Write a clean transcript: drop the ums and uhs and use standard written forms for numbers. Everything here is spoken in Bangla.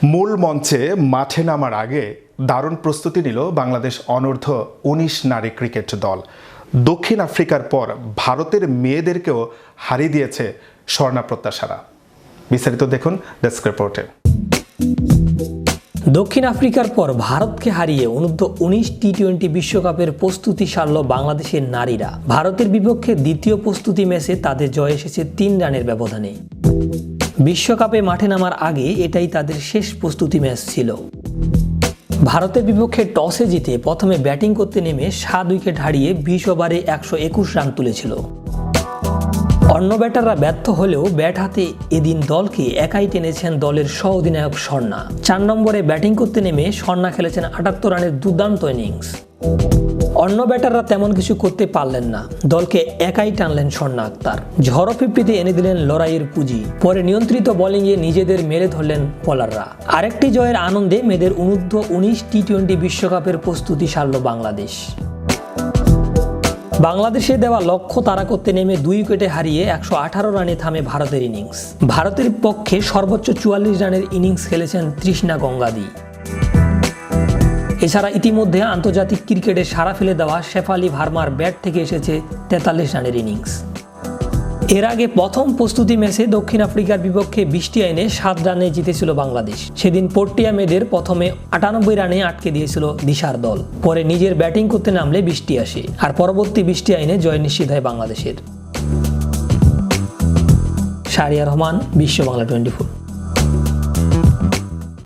মূল মঞ্চে মাঠে নামার আগে দারুণ প্রস্তুতি নিল বাংলাদেশ অনূর্ধ্ব ১৯ নারী ক্রিকেট দল। দক্ষিণ আফ্রিকার পর ভারতের মেয়েদেরকেও হারিয়ে দিয়েছে স্বর্ণা প্রত্যাশারা। বিস্তারিত দেখুন ডেস্ক রিপোর্টে। দক্ষিণ আফ্রিকার পর ভারতকে হারিয়ে অনূর্ধ্ব ১৯ টি-20 বিশ্বকাপের প্রস্তুতি সারল বাংলাদেশের নারীরা। ভারতের বিপক্ষে দ্বিতীয় প্রস্তুতি ম্যাচে তাদের জয় এসেছে ৩ রানের ব্যবধানে। বিশ্বকাপে মাঠে নামার আগে এটাই তাদের শেষ প্রস্তুতি ম্যাচ ছিল। ভারতের বিপক্ষে টসে জিতে প্রথমে ব্যাটিং করতে নেমে ৭ উইকেট হারিয়ে ২০ ওভারে ১২১ রান তুলেছিল। অন্য ব্যাটাররা ব্যর্থ হলেও ব্যাট হাতে এদিন দলকে একাই টেনেছেন দলের সহ অধিনায়ক স্বর্ণা। ৪ নম্বরে ব্যাটিং করতে নেমে স্বর্ণা খেলেছেন ৭৮ রানের দুর্দান্ত ইনিংস। অন্য ব্যাটাররা তেমন কিছু করতে পারলেন না, দলকে একাই টানলেন স্বর্ণা আক্তার। ঝড়ো 50-তে এনে দিলেন লড়াইয়ের পুঁজি। পরে নিয়ন্ত্রিত বোলিংয়ে নিজেদের মেরে ধরলেন বোলাররা। আরেকটি জয়ের আনন্দে মেয়েদের অনূর্ধ্ব ১৯ টি-20 বিশ্বকাপের প্রস্তুতি সারল বাংলাদেশ। বাংলাদেশে দেওয়া লক্ষ্য তাড়া করতে নেমে ২ উইকেটে হারিয়ে ১১৮ রানে থামে ভারতের ইনিংস। ভারতের পক্ষে সর্বোচ্চ ৪৪ রানের ইনিংস খেলেছেন তৃষ্ণা গঙ্গাদি। এছাড়া ইতিমধ্যে আন্তর্জাতিক ক্রিকেটে সাড়া ফেলে দেওয়া শেফালি ভার্মার ব্যাট থেকে এসেছে ৪৩ রানের ইনিংস। এর আগে প্রথম প্রস্তুতি ম্যাচে দক্ষিণ আফ্রিকার বিপক্ষে বৃষ্টি আইনে ৭ রানে জিতেছিল বাংলাদেশ। সেদিন পোর্টিয়া মেয়েদের প্রথমে ৯৮ রানে আটকে দিয়েছিল দিশার দল। পরে নিজের ব্যাটিং করতে নামলে বৃষ্টি আসে, আর পরবর্তী বৃষ্টি আইনে জয় নিশ্চিত হয় বাংলাদেশের। শাহরিয়ার রহমান, বিশ্ব বাংলা 24।